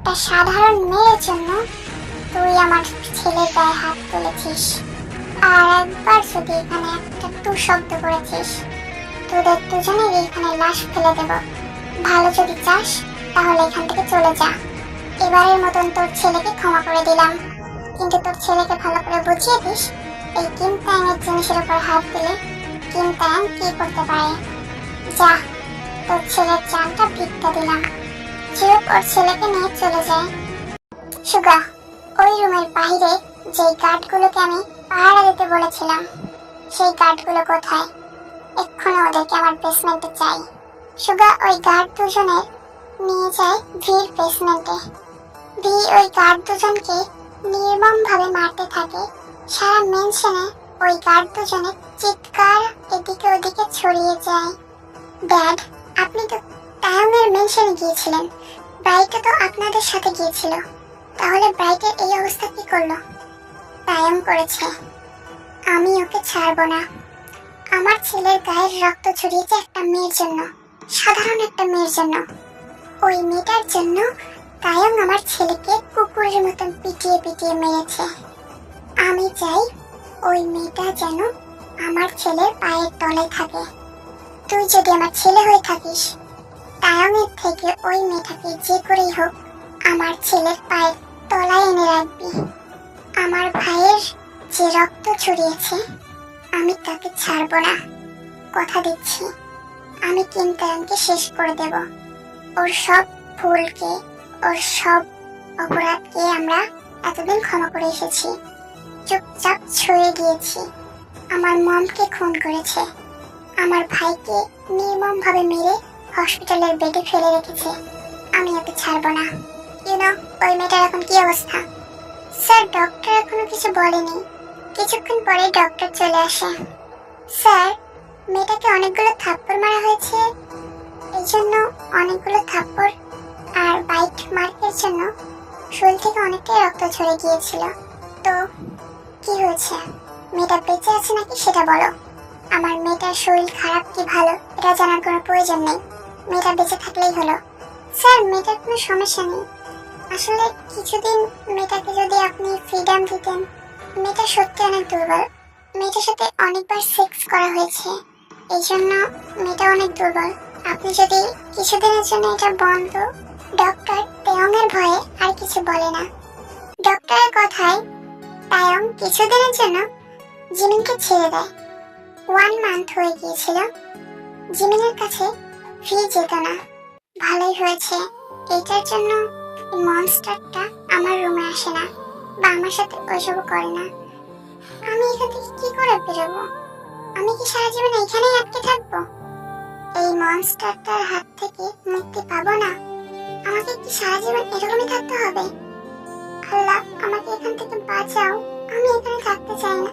একটা সাধারণ মেয়ের জন্য তুই আমার ছেলের গায়ে হাত তুলেছিস, আর একবার যদি এখানে একটা টু শব্দ করেছিস, তোদের দুজনের এখানে লাশ ফেলে দেব। ভালো যদি চাস তাহলে এখান থেকে চলে যা। এবারের মতন তোর ছেলেকে ক্ষমা করে দিলাম, কিন্তু তোর ছেলেকে ভালো করে বুঝিয়ে দিস এই কিম তায়াংয়ের জিনিসের উপর হাত দিলে কিম তায়াং কি করতে পারে। যা, তোর ছেলের জানটা ভিক্ষা দিলাম। চিরুক ওর ছেলেকে নিয়ে চলে যায়। সুগা, ওই রুমের বাইরে যেই গার্ডগুলোকে আমি পাহারা দিতে বলেছিলাম, সেই গার্ডগুলো কোথায়? এক্ষুনি ওদেরকে আমার বেসমেন্টে চাই। সুগা ওই গার্ড দুজনের নিয়ে যায় ভির বেসমেন্টে। ভি ওই গার্ড দুজনকে নির্মম ভাবে মারতে থাকে। সারা মেনশনে ওই গার্ড দুজনের চিৎকার এদিকে ওদিকে ছড়িয়ে যায়। ড্যাড, আপনি তো তায়াংয়ের মেনশনে গিয়েছিলেন, ব্রাইটও তো আপনাদের সাথে গিয়েছিল, তাহলে ব্রাইটের এই অবস্থা কি করলো? তায়াং করেছে। আমি ওকে ছাড়বো না। আমার ছেলের গায়ের রক্ত ছড়িয়েছে একটা মেয়ের জন্য, সাধারণ একটা মেয়ের জন্য। ওই মেয়েটার জন্য তায়াং আমার ছেলেকে কুকুরের মতন পিটিয়ে পিটিয়ে মেরেছে। আমি চাই ওই মেয়েটা যেন আমার ছেলের পায়ের তলায় থাকে। তুই যদি আমার ছেলে হয়ে থাকিস, তায়াংয়ের থেকে ওই মেয়েটাকে যে করেই হোক আমার ছেলের পায়ের তলায় এনে রাখবি। আমার ভাইয়ের যে রক্ত ছড়িয়েছে আমি তাকে ছাড়বো না, কথা দিচ্ছি। আমি কিম তায়াংকে শেষ করে দেব। ওর সব ভুলকে, ওর সব অপরাধকে আমরা এতদিন ক্ষমা করে এসেছি। চুপচাপ ছুঁয়ে গিয়েছি। আমার মমকে খুন করেছে, আমার ভাইকে নির্মম ভাবে মেরে হসপিটালের বেডে ফেলে রেখেছে। আমি ওকে ছাড়বো না। ওই মেয়েটার এখন কি অবস্থা? স্যার, ডক্টর এখনো কিছু বলেনি। কিছুক্ষণ পরে ডক্টর চলে আসে। স্যার, মেয়েটাকে অনেকগুলো থাপ্পড় মারা হয়েছে, এই জন্য অনেকগুলো থাপ্পড় আর বাইট মার্কের জন্য শরীর থেকে অনেকটাই রক্ত ঝরে গিয়েছিল। তো কি হয়েছে? মেয়েটা বেঁচে আছে নাকি সেটা বলো। আমার মেয়েটার শরীর খারাপ কি ভালো এটা জানার কোনো প্রয়োজন নেই, মেয়েটা বেঁচে থাকলেই হলো। স্যার, মেয়েটার কোনো সমস্যা নেই। আসলে কিছুদিন মেয়েটাকে যদি আপনি ফ্রিডম দিতেন। মেয়েটা সত্যি অনেক দুর্বল, মেয়েটার সাথে অনেকবার সেক্স করা হয়েছে, এই জন্য মেয়েটা অনেক দুর্বল। আপনি যদি কিছুদিনের জন্য এটা বন্ধ। ডক্টর তায়াংয়ের ভয়ে আর কিছু বলে না। ডক্টরের কথায় তায়াং কিছুদিনের জন্য জিমিনকে ছেড়ে দেয়। 1 মান্থ হয়ে গিয়েছিল, জিমিনের কাছে ফি যেত না। ভালোই হয়েছে, এটার জন্য মনস্টারটা আমার রুমে আসে না বা আমার সাথে ওইসব করে না। আমি এখান থেকে কি করে বেরোবো? আমি কি সারা জীবন এখানেই আটকে থাকবো? এই মনস্টারটার হাত থেকে মুক্তি পাবো না? আমাকে কি সারা জীবন এরকমই থাকতে হবে? আল্লাহ, আমাকে এখান থেকে বাঁচাও। আমি এখানে থাকতে চাই না।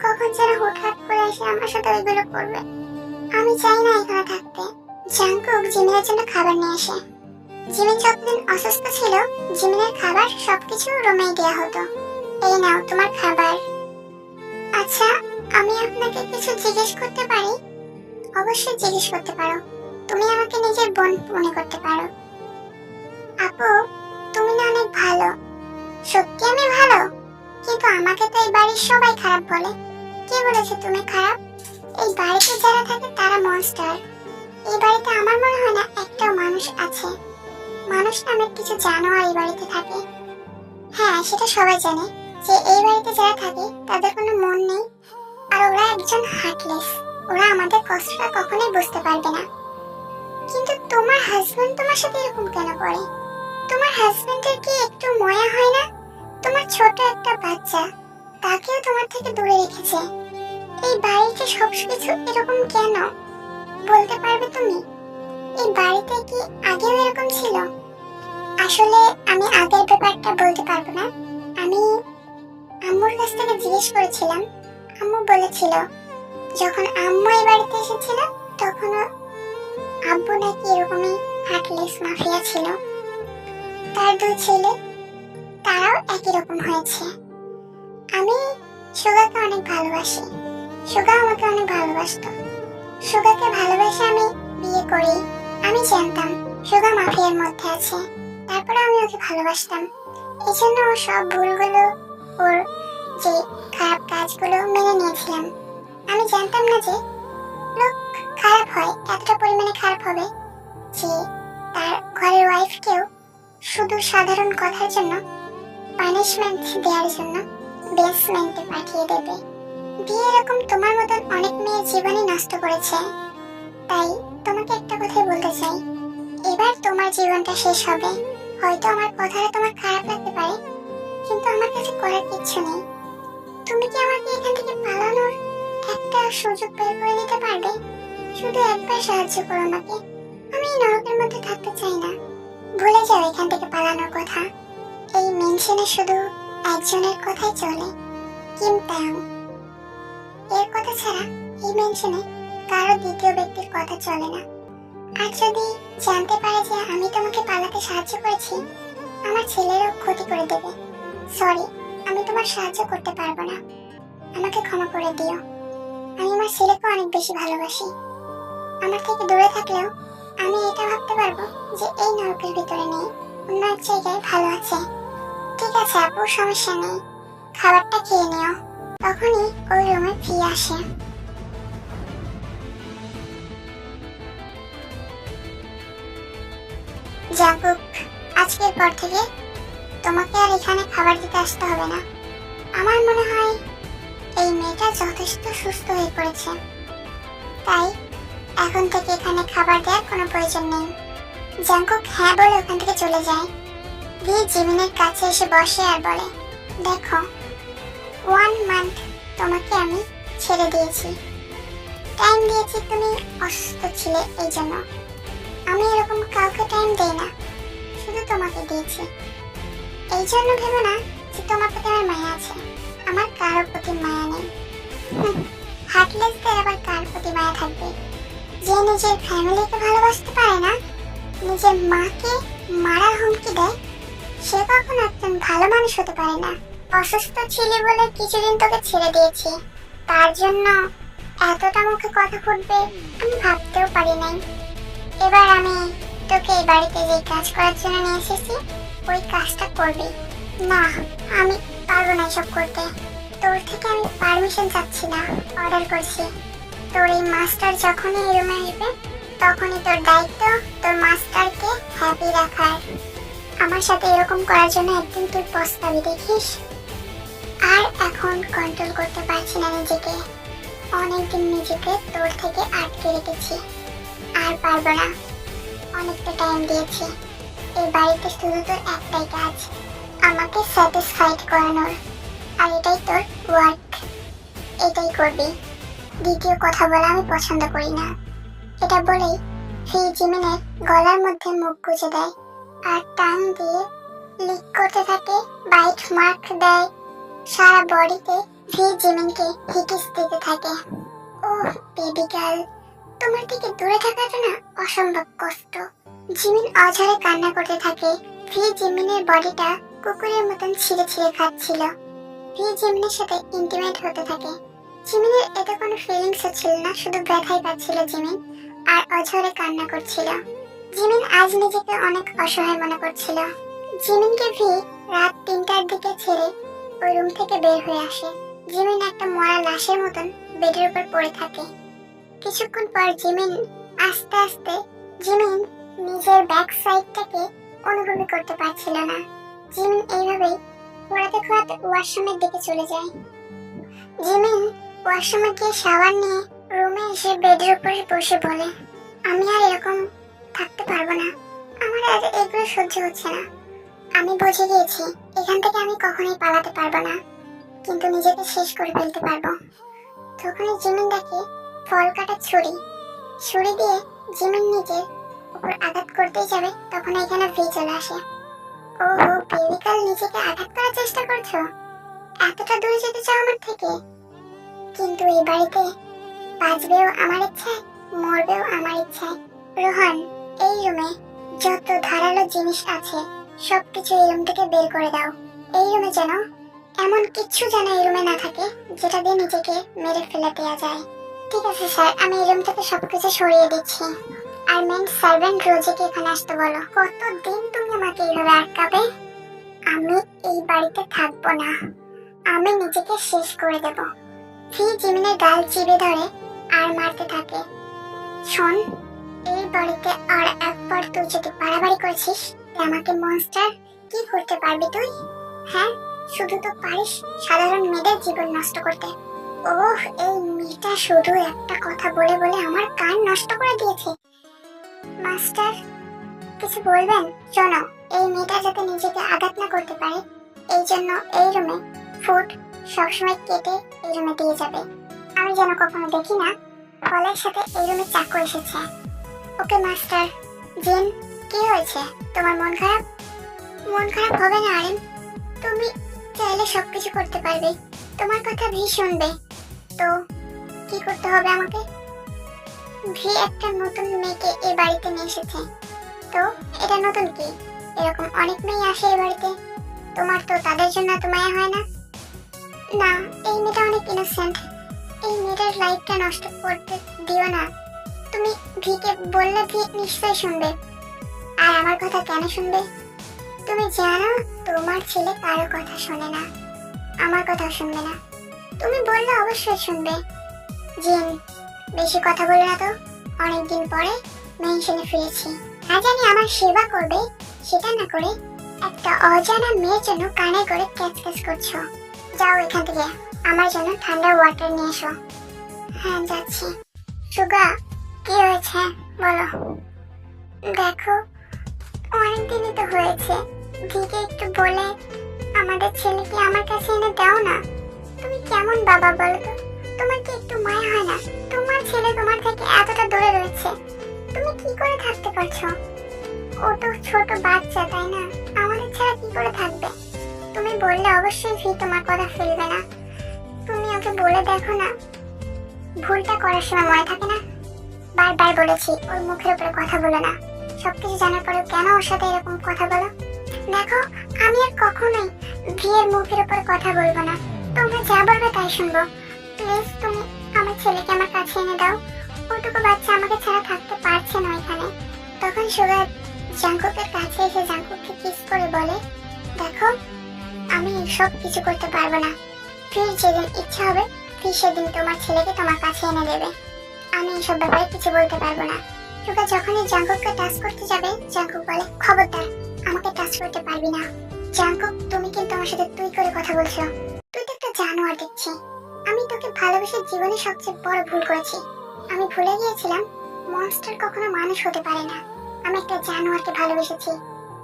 কখন যেন হুটহাট করে এসে আমার সাথে ওইগুলো করবে। আমি চাই না এখানে থাকতে। জাংকুক জিমিনের জন্য খাবার নিয়ে আসে। জিমিন যতদিন অসুস্থ ছিল, জিমিনের খাবার সবকিছু রুমেই দেওয়া হতো। এই নাও তোমার খাবার। আচ্ছা, আমি আপনাকে কিছু জিজ্ঞেস করতে পারি? অবশ্যই জিজ্ঞেস করতে পারো। তুমি আমাকে নিজের বোন মনে করতে পারো। আপু, তুমি না অনেক ভালো। সত্যি আমি ভালো, কিন্তু আমাকে তো এই বাড়ির সবাই খারাপ বলে। কে বলেছে তুমি খারাপ? এই বাড়িতে যারা থাকে তারা মনস্টার। এই বাড়িতে আমার মনে হয় না একটাও মানুষ আছে। মানুষ নামের কিছু জানোয়ার এই বাড়িতে থাকে। হ্যাঁ, সেটা সবাই জানে যে এই বাড়িতে যারা থাকে তাদের কোনো মন নেই, আর ওরা একজন হার্টলেস। ওরা আমাদের কষ্টটা কখনোই বুঝতে পারবে না। কিন্তু তোমার হাজবেন্ড তোমার সাথে এরকম কেন করে? তোমার হাজবেন্ডের কি একটু মায়া হয় না? তোমার ছোট একটা বাচ্চা, তাকেও তোমার থেকে দূরে রেখেছে। এই বাড়িতে সবকিছু এরকম কেন বলতে পারবে তুমি? এই বাড়িতে কি আগেও এরকম ছিল? আসলে আমি আগের ব্যাপারটা বলতে পারবো না। আমি আম্মুর কাছ থেকে জিজ্ঞেস করেছিলাম। আম্মু বলেছিল যখন আম্মু এই বাড়িতে এসেছিল তখনও আব্বু নাকি এরকমই হার্টলেস মাফিয়া ছিল। তার 2 ছেলে, তারাও একই রকম হয়েছে। আমি সুগাকে অনেক ভালোবাসি, সুগা আমাকে অনেক ভালোবাসতো। সুগাকে ভালোবেসে আমি বিয়ে করি। আমি জানতাম সুগা মাফিয়ার মধ্যে আছে, তারপরে আমি ওকে ভালোবাসতাম, এই জন্য ওর সব ভুলগুলো, ওর যে খারাপ কাজগুলো মেনে নিয়েছিলাম। আমি জানতাম না যে লোক খারাপ হয়, এতটা পরিমাণে খারাপ হবে যে তার ঘরের ওয়াইফকেও শুধু সাধারণ কথার জন্য পানিশমেন্ট দেওয়ার জন্য বেসমেন্টে পাঠিয়ে দেবে। দিয়ে এরকম তোমার মতন অনেক মেয়ে জীবনই নষ্ট করেছে। তাই তোমাকে একটা কথাই বলতে চাই, এবার তোমার জীবনটা শেষ হবে। হয়তো আমার কথাটা তোমার খারাপ লাগতে পারে, কিন্তু আমার কাছে করার কিচ্ছু নেই। তুমি কি আমাকে এখান থেকে পালানোর একটা সুযোগ বের করে দিতে পারবে? শুধু একবার সাহায্য করো আমাকে। আমি এই নরকের মধ্যে থাকতে চাই না। ভুলে যাও এখান থেকে পালানোর কথা। এই মেনশনে শুধু একজনের কথাই চলে, কিম তাং। এর কথা ছাড়া এই মেনশনে কারো দ্বিতীয় ব্যক্তির কথা চলে না। আর যদি জানতে পারে যে আমি তোমাকে পালাতে সাহায্য করেছি, আমার ছেলেরও ক্ষতি করে দেবে। সরি, আমি তোমার সাহায্য করতে পারবো না। আমাকে ক্ষমা করে দিও। আমি আমার ছেলেকে অনেক বেশি ভালোবাসি। আমার থেকে দূরে থাকলেও আমি এটা ভাবতে পারবো যে এই নরকের ভিতরে নেই, অন্য এক জায়গায় ভালো আছে। ঠিক আছে আপু, সমস্যা নেই, খাবারটা খেয়ে নিও। তখনই ওই রুমে ফি আসে। জাঙ্কুক, আজকের পর থেকে তোমাকে আর এখানে খাবার দিতে আসতে হবে না। আমার মনে হয় এই মেয়েটা যথেষ্ট সুস্থ হয়ে পড়েছে, তাই এখন থেকে এখানে খাবার দেওয়ার কোনো প্রয়োজন নেই। জাঙ্কুক হ্যাঁ বলে ওখান থেকে চলে যায়। ভি জিমিনের কাছে এসে বসে আর বলে, দেখো 1 মান্থ তোমাকে আমি ছেড়ে দিয়েছি, টাইম দিয়েছি, তুমি অসুস্থ ছিলে এই জন্য। আমি এরকম কাউকে টাইম দেই না, শুধু তোমাকে দিয়েছি। এই জন্য ভেবো না যে তোমার প্রতি আমার মায়া আছে। আমার কারো প্রতি মায়া নেই। হার্টলেসদের আবার কার প্রতি মায়া থাকবে? যে নিজের ফ্যামিলিকে ভালোবাসতে পারে না, নিজের মাকে মারার হুমকি দেয়, সে কখনো একজন ভালো মানুষ হতে পারে না। অসুস্থ ছিলি বলে কিছুদিন তোকে ছেড়ে দিয়েছি, তার জন্য এতটা মুখে কথা ফুটবে আমি ভাবতেও পারি নাই। এবার আমি তোকে এই বাড়িতে যে কাজ করার জন্য নিয়ে এসেছি, ওই কাজটা করবি। না, আমি পারবো না এসব করতে। তোর থেকে আমি পারমিশন চাচ্ছি না, অর্ডার করছি। তোর এই মাস্টার যখনই এই রুমে আসবে, তখনই তোর দায়িত্ব তোর মাস্টারকে হ্যাপি রাখার। আমার সাথে এরকম করার জন্য একদিন তুই পস্তাবি, দেখিস। আর এখন কন্ট্রোল করতে পারছি না নিজেকে। অনেকদিন নিজেকে তোর থেকে আটকে রেখেছি, আর পারবো না। অনেকটা টাইম দিয়েছি। এই বাড়িতে শুধু তোর একটাই কাজ, আমাকে স্যাটিসফাইড করানোর। আর এটাই তোর ওয়ার্ক, এটাই করবি। দ্বিতীয় কথা বলা আমি পছন্দ করি না। এটা বলেই ফি জিমিনের গলার মধ্যে মুখ গুজে দেয় আর টান দিয়ে লিক করতে থাকে, বাইট মার্ক দেয় সারা বডিতে। ফি জিমিনকে হিকিস দিতে থাকে। ওহ বেবি গার্ল, তোমার থেকে দূরে থাকাটা না অসম্ভব কষ্ট। জিমিন অঝরে কান্না করতে থাকে। ফি জিমিনের বডিটা কুকুরের মতন ছিঁড়ে ছিঁড়ে খাচ্ছিল। ফি জিমিনের সাথে ইন্টিমেট হতে থাকে। জিমিনের এতে কোনো ফিলিংস ছিল না, শুধু ব্যথাই পাচ্ছিল জিমিন, আর অঝরে কান্না করছিল। জিমিন আজ নিজেকে অনেক অসহায় মনে করছিল। জিমিনকে ভি রাত 3টার দিকে ছেড়ে ওই রুম থেকে বের হয়ে আসে। জিমিন একটা মরা লাশের মতন বেডের উপর পড়ে থাকে। কিছুক্ষণ পর জিমিন আস্তে আস্তে জিমিন নিজের ব্যাক সাইডটাকে অনুভবই করতে পারছিল না। জিমিন এইভাবেই ঘোরাতে ঘোরাতে ওয়াশরুমের দিকে চলে যায়। জিমিন ওয়াশরুমে গিয়ে শাওয়ার নিয়ে রুমে এসে বেডের উপরে বসে বলে, আমি আর এরকম থাকতে পারবো না। আমার আর এগুলো সহ্য হচ্ছে না। আমি বুঝে গিয়েছি এখান থেকে আমি কখনোই পালাতে পারবো না, কিন্তু নিজেকে শেষ করে ফেলতে পারবো। তখনই জিমিন দেখে ফল কাটা ছুরি। ছুরি দিয়ে জিমিন নিজের উপর আঘাত করতেই যাবে, তখন এখানে ভি চলে আসে। ওহো বেবিকাল, নিজেকে আঘাত করার চেষ্টা করছো? এতটা দূরে যেতে চাও আমার থেকে? কিন্তু এই বাড়িতে বাঁচবেও আমার ইচ্ছায়, মরবেও আমার ইচ্ছায়। রোহন, এই রুমে যত ধারালো জিনিস আছে সবকিছু এই রুম থেকে বের করে দাও। এই রুমে যেন এমন কিচ্ছু যেন এই রুমে না থাকে যেটা দিয়ে নিজেকে মেরে ফেলে দেওয়া যায়। ঠিক আছে স্যার, আমি এই রুম থেকে সবকিছু সরিয়ে দিচ্ছি। আর মেন সার্ভেন্ট রোজিকে এখানে আসতে বলো। কতদিন তুমি আমাকে এইভাবে আটকাবে? আমি এই বাড়িতে থাকবো না, আমি নিজেকে শেষ করে দেব। ফি জিমিনের গাল চিপে ধরে আর মারতে থাকে। শোন, এই বাড়িতে আর একবার তুই যদি বাড়াবাড়ি করেছিস আমাকে মনস্টার, কি করতে পারবি তুই? হ্যাঁ, শুধু তো পারিস সাধারণ মেয়েদের জীবন নষ্ট করতে। ওহ, এই মেয়েটা শুধু একটা কথা বলে বলে আমার কান নষ্ট করে দিয়েছে। মাস্টার, কিছু বলবেন? শোনো, এই মেয়েটা যাতে নিজেকে আঘাত না করতে পারে এই জন্য এই রুমে ফুড সবসময় কেটে এই রুমে দিয়ে যাবে। আমি যেন কখনো দেখি না কলের সাথে এই রুমে চাকু এসেছে। ওকে মাস্টার। জিন, কি হয়েছে? তোমার মন খারাপ? মন খারাপ হবে না আরিন, তুমি চাইলে সবকিছু করতে পারবে। তোমার কথা ভি শুনবে। তো কি করতে হবে আমাকে? ভি একটা নতুন মেয়েকে এই বাড়িতে নিয়ে এসেছে। তো এটা নতুন কি? এরকম অনেক মেয়ে আসে এই বাড়িতে, তোমার তো তাদের জন্য এত মায়া হয় না? না, এই মেয়েটা অনেক ইনোসেন্ট, এই মেয়েটার লাইফটা নষ্ট করতে দিও না। তুমি ভিকে বললে ভি নিশ্চয়ই শুনবে। আর আমার কথা কেন শুনবে? তুমি জানো তোমার ছেলে কারো কথা শোনে না, আমার কথা শুনবে না। তুমি বললে অবশ্যই শুনবে। জিন, বেশি কথা বলে না তো। অনেকদিন পরে মেনশনে ফিরেছি, না জানি আমার সেবা করবে সেটা না করে একটা অজানা মেয়ের জন্য কানে করে ক্যাচ ক্যাচ করছো। যাও এখান থেকে, আমার জন্য ঠান্ডা ওয়াটার নিয়ে এসো। হ্যাঁ, যাচ্ছি। সুগা, কি হয়েছে বলো? দেখো, অনেকদিনই তো হয়েছে, দিকে একটু বলে আমাদের ছেলেকে আমার কাছে এনে দাও না। তুমি কেমন বাবা বলো তো? তোমার কি একটু মায়া হয় না? তোমার ছেলে তোমার থেকে এতটা দূরে রয়েছে, তুমি কি করে থাকতে পারছো? ও তো ছোট বাচ্চা, তাই না? আমাদের ছাড়া কি করে থাকবে? তুমি বললে অবশ্যই ভি তোমার কথা ফেলবে না। তুমি ওকে বলে দেখো না, ভুলটা করার সময় মনে থাকে না? বারবার বলেছি ওর মুখের উপরে কথা বলো না। সবকিছু জানার পরেও কেন ওর সাথে এরকম কথা বলো? দেখো, আমি আর কখনোই ভিয়ের মুখের উপর কথা বলবো না। তোমরা যা বলবে তাই শুনবো। প্লিজ তুমি আমার ছেলেকে আমার কাছে এনে দাও। ওটুকু বাচ্চা আমাকে ছাড়া থাকতে পারছে না এখানে। তখন সুগার জাঙ্কুকের কাছে এসে জাঙ্কুককে কিস করে বলে, দেখো, আমি সব কিছু করতে পারবো না। ফির যেদিন ইচ্ছা হবে ফির সেদিন তোমার ছেলেকে তোমার কাছে এনে দেবে। আমি এসব ব্যাপারে কিছু বলতে পারবো না। সুগা যখনই জাঙ্কুককে টাচ করতে যাবে জাঙ্কুক বলে, খবরদার, আমাকে টাচ করতে পারবি না। জাঙ্কুক, তুমি কিন্তু আমার সাথে তুই করে কথা বলছো। তুই তো একটা জানোয়ার দেখছি। আমি তোকে ভালোবেসে জীবনে সবচেয়ে বড় ভুল করেছি। আমি ভুলে গিয়েছিলাম মনস্টার কখনো মানুষ হতে পারে না। আমি একটা জানোয়ারকে ভালোবেসেছি,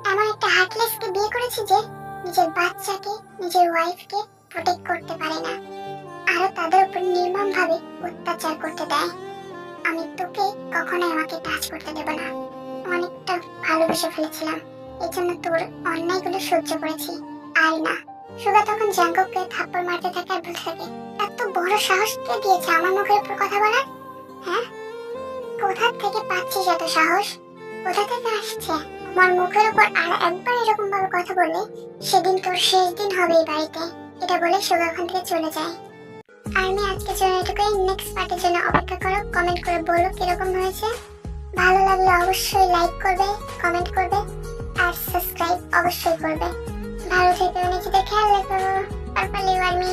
এমন একটা হার্টলেসকে বিয়ে করেছি যে নিজের বাচ্চাকে, নিজের ওয়াইফকে প্রোটেক্ট করতে পারে না, আরো তাদের উপর নির্মম ভাবে অত্যাচার করতে দেয়। আমি তোকে কখনোই আমাকে টাচ করতে দেব না। অনেকটা ভালোবেসে ফেলেছিলাম, এই জন্য তোর অন্যায়গুলো সহ্য করেছি। আর না। সুগা তখন জাঙ্কুককে থাপ্পড় মারতে থাকে আর বলতে থাকে, এত বড় সাহস কে দিয়েছে আমার মুখের উপর কথা বলার? হ্যাঁ, কোথা থেকে পাচ্ছিস এত সাহস? কোথা থেকে আসছে? আমার মুখের উপর আর একবার এরকম ভাবে কথা বললে সেদিন তোর শেষ দিন হবে এই বাড়িতে। এটা বলে সুগা ওখান থেকে চলে যায়। আর আমি আজকের জন্য এটুকুই। নেক্সট পার্টের জন্য অপেক্ষা করো। কমেন্ট করে বলো কিরকম হয়েছে। ভালো লাগলে অবশ্যই লাইক করবে, কমেন্ট করবে আর সাবস্ক্রাইব অবশ্যই করবে। ভালো থেকো, নিজেদের খেয়াল রেখো। পার্পল ইউ আর মি।